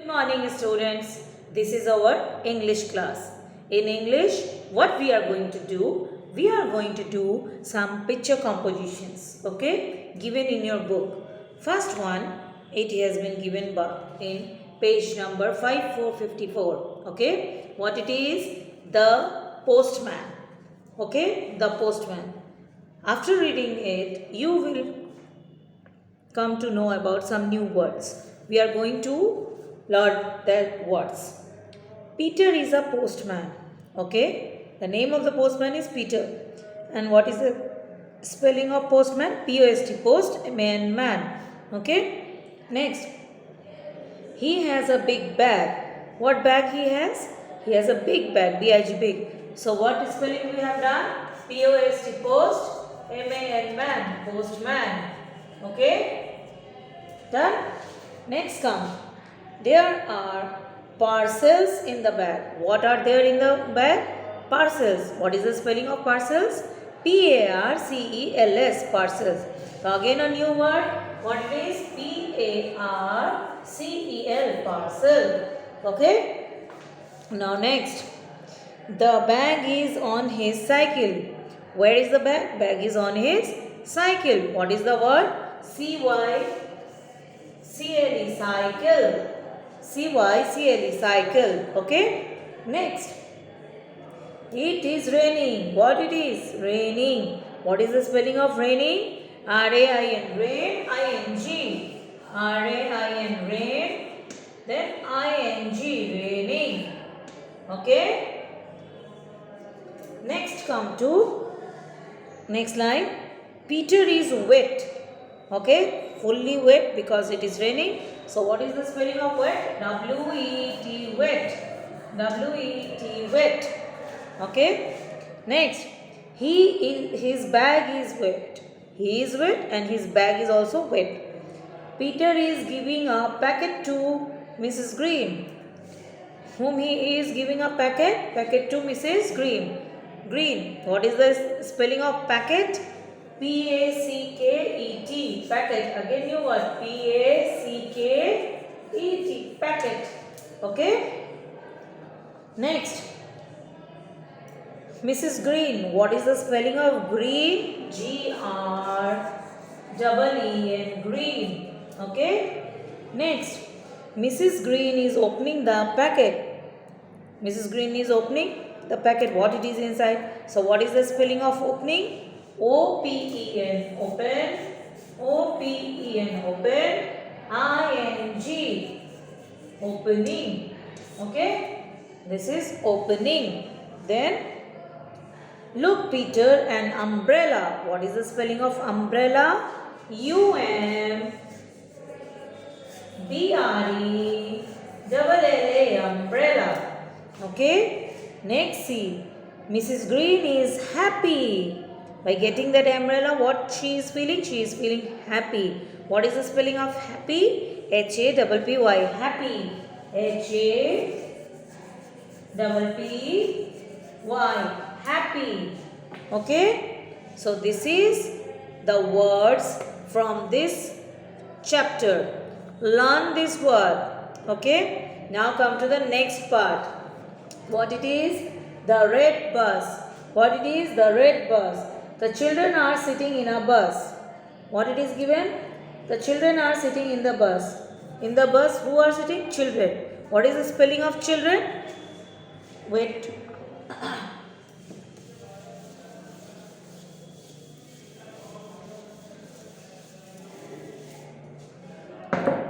Morning students, this is our English class. In English, what we are going to do? We are going to do some picture compositions, okay, given in your book. First one, it has been given in page number 5454, okay. What it is? The postman, okay, the postman. After reading it, you will come to know about some new words. We are going to learn the words. Peter is a postman. Okay. The name of the postman is Peter. And what is the spelling of postman? P-O-S-T. Post, man. Okay. Next. He has a big bag. What bag he has? He has a big bag. B-I-G big. So what spelling we have done? P-O-S-T. Post, M-A-N man. Postman. Okay. Done. Next come. There are parcels in the bag. What are there in the bag? Parcels. What is the spelling of parcels? P-A-R-C-E-L-S. Parcels. So again a new word. What it is? P-A-R-C-E-L. Parcel. Okay. Now next. The bag is on his cycle. Where is the bag? Bag is on his cycle. What is the word? C-Y-C-L-E. Cycle. C-Y-C-L-E. Cycle. Okay. Next. It is raining. What it is? Raining. What is the spelling of raining? R-A-I-N. Rain. I-N-G. R-A-I-N. Rain. Then I-N-G. Raining. Okay. Next come to next line. Peter is wet. Okay. Fully wet because it is raining. So what is the spelling of wet? W-E-T. Wet. W-E-T. Wet. Okay. Next. His bag is wet. He is wet and his bag is also wet. Peter is giving a packet to Mrs. Green. Whom he is giving a packet? Packet to Mrs. Green. Green. What is the spelling of packet? P-A-C-K-E-T. Packet. Again new word. P-A-C-K-E-T. Packet. Okay. Next. Mrs. Green. What is the spelling of green? G-R-E-E-N. Green. Okay. Next. Mrs. Green is opening the packet. Mrs. Green is opening the packet. What it is inside? So what is the spelling of opening? O-P-E-N. Open. O-P-E-N. Open. I-N-G. Opening. Okay. This is opening. Then look, Peter, an umbrella. What is the spelling of umbrella? U-M-B-R-E-L-L-A. Umbrella. Okay. Next, see. Mrs. Green is happy. By getting that umbrella, what she is feeling? She is feeling happy. What is the spelling of happy? H-A-P-P-Y. Happy. H-A-P-P-Y. Happy. Okay. So this is the words from this chapter. Learn this word. Okay. Now come to the next part. What it is? The red bus. What it is? The red bus. The children are sitting in a bus. What it is given? The children are sitting in the bus. In the bus, who are sitting? Children. What is the spelling of children? Wait.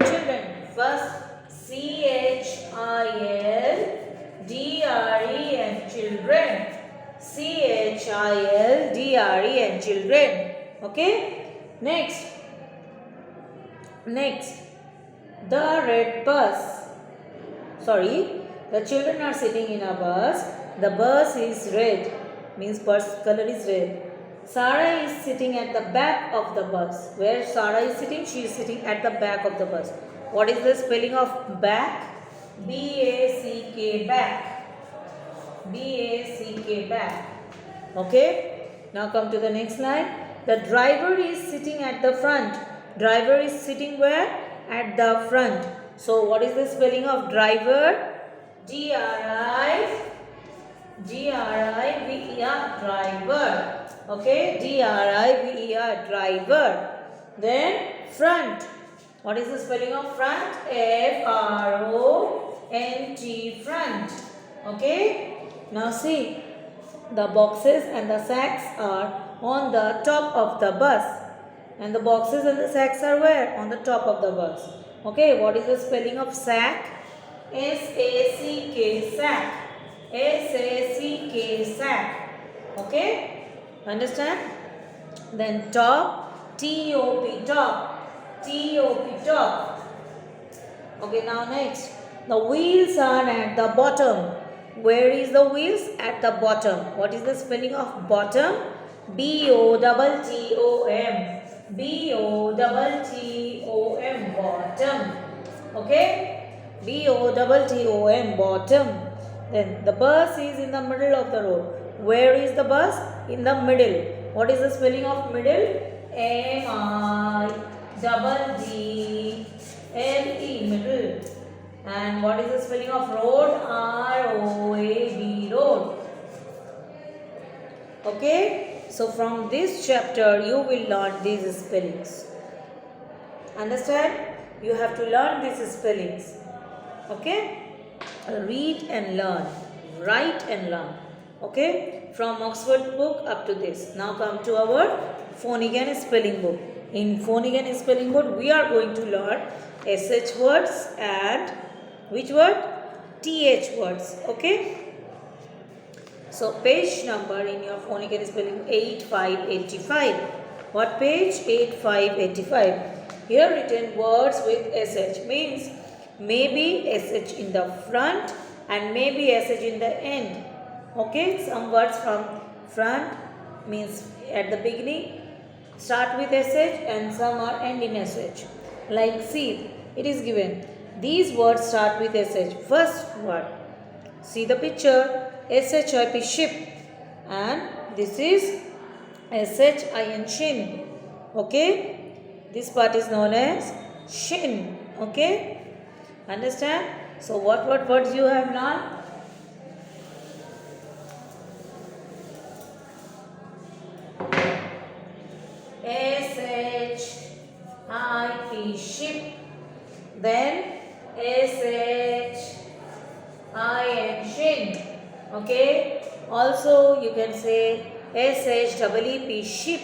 Children. First, C-H-I-L-D-R-E-N. Children. C-H-I-L-D-R-E-N. Children. Okay. Next. The red bus. Sorry. The children are sitting in a bus. The bus is red. Means bus color is red. Sarah is sitting at the back of the bus. Where Sarah is sitting? She is sitting at the back of the bus. What is the spelling of back? B-A-C-K. Back. B-A-C-K. Back. Okay. Now come to the next line. The driver is sitting at the front. Driver is sitting where? At the front. So what is the spelling of driver? Driver, driver. Okay, driver, driver. Then front. What is the spelling of front? front, front. Okay. Now see, the boxes and the sacks are on the top of the bus. And the boxes and the sacks are where? On the top of the bus. Okay, what is the spelling of sack? S-A-C-K, sack. S-A-C-K, sack. Okay, understand? Then top, T-O-P, top. T-O-P, top. Okay, now next. The wheels are at the bottom. Where is the wheels? At the bottom. What is the spelling of bottom? B-O-T-T-O-M. B-O-T-T-O-M, bottom. Okay? B-O-T-T-O-M, bottom. Then the bus is in the middle of the road. Where is the bus? In the middle. What is the spelling of middle? M-I-D-D-L-E, middle. And what is the spelling of road? R-O-A-D, road. Okay? So from this chapter you will learn these spellings. Understand? You have to learn these spellings. Okay? Read and learn. Write and learn. Okay? From Oxford book up to this. Now come to our phonic and spelling book. In phonic and spelling book we are going to learn SH words and which word? TH words. Okay? So page number in your phonic and spelling 8585. What page? 8585. Here written words with SH means maybe SH in the front and maybe SH in the end. Okay, some words from front means at the beginning start with SH and some are end in SH. Like see, it is given. These words start with SH. First word. See the picture. SHIP, ship, and this is SHIN, shin. Okay, this part is known as shin. Okay, understand? So what words you have learned? SHIP, ship. Then SHIN, shin. Okay, also you can say SHEEP, sheep.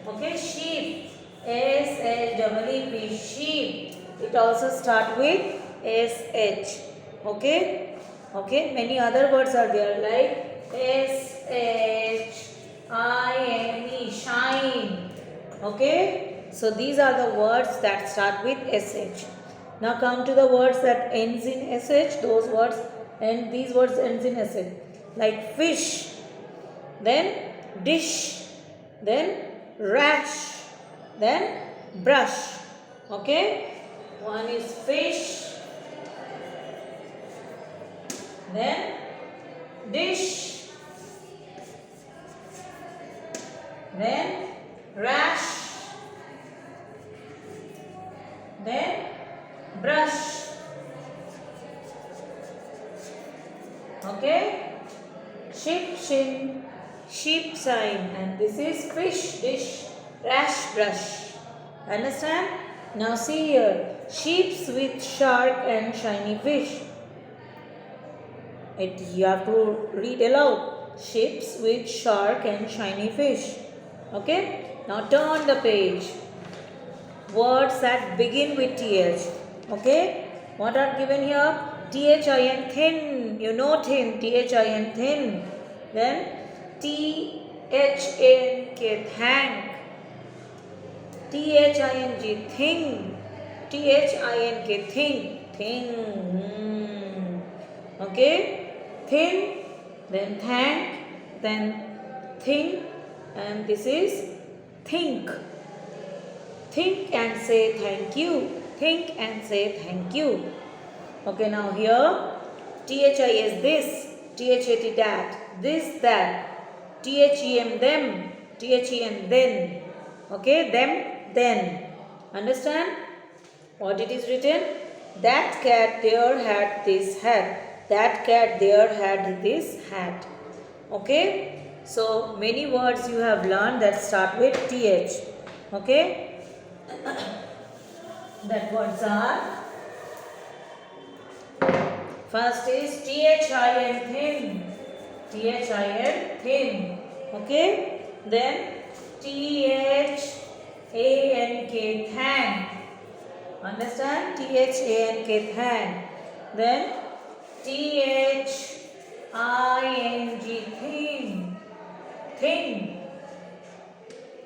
Okay, sheep. SHEEP, sheep. It also start with SH. Okay, okay. Many other words are there like SHINE, shine. Okay, so these are the words that start with SH. Now come to the words that ends in SH. Those words and these words ends in SH. Like fish, then dish, then rash, then brush. Okay, one is fish, then dish, then rash, then brush. Okay, ship, shin, sheep, sign, and this is fish, dish, rash, brush. Understand? Now see here, sheeps with shark and shiny fish. You have to read aloud. Ships with shark and shiny fish. Okay? Now turn the page. Words that begin with TH. Okay? What are given here? THIN, thin. You know thin. THIN, thin. Then THANK, thank. THING, thing. THINK, thing. Thing. Okay? Thin, then thank, then thing, and this is think. Think and say thank you. Think and say thank you. Okay, now here THIS this, THAT that, this that, THEM them, THEN then. Okay, them then. Understand what it is written? That cat there had this hat. That cat there had this hat. Okay? So many words you have learned that start with th. Okay? That words are, first is thin, thin. Thin. Okay? Then thank. Thank. Understand? thank. Thank. Then thing. Thing. Thing.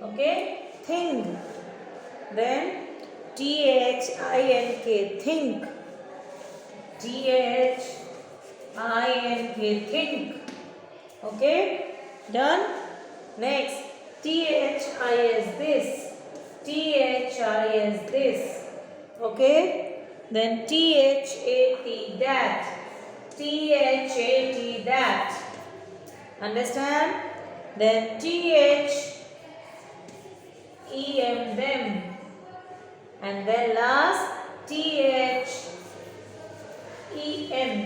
Okay? Thing. Then think. Think. Think. Okay? Done? Next. This. This. Okay? Then that. That. Understand? Then them. And then last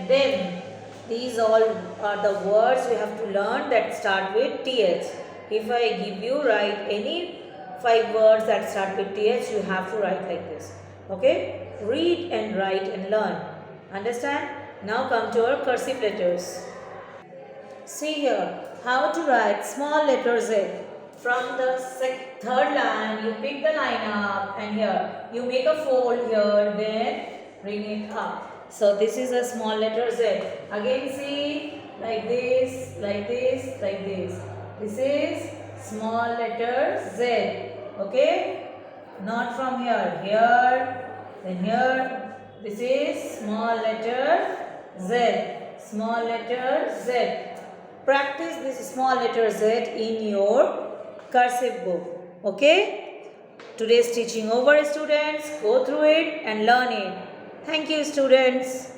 them. These all are the words we have to learn that start with th. If I give you write any 5 words that start with th, you have to write like this. Okay? Read and write and learn. Understand? Now come to our cursive letters. See here how to write small letter Z. From the third line, you pick the line up and here you make a fold here, then bring it up. So this is a small letter Z. Again see, like this, like this, like this. This is small letter Z. Okay? Not from here. Here, then here. This is small letter Z. Small letter Z. Practice this small letter Z in your cursive book. Okay? Today's teaching over, students. Go through it and learn it. Thank you, students.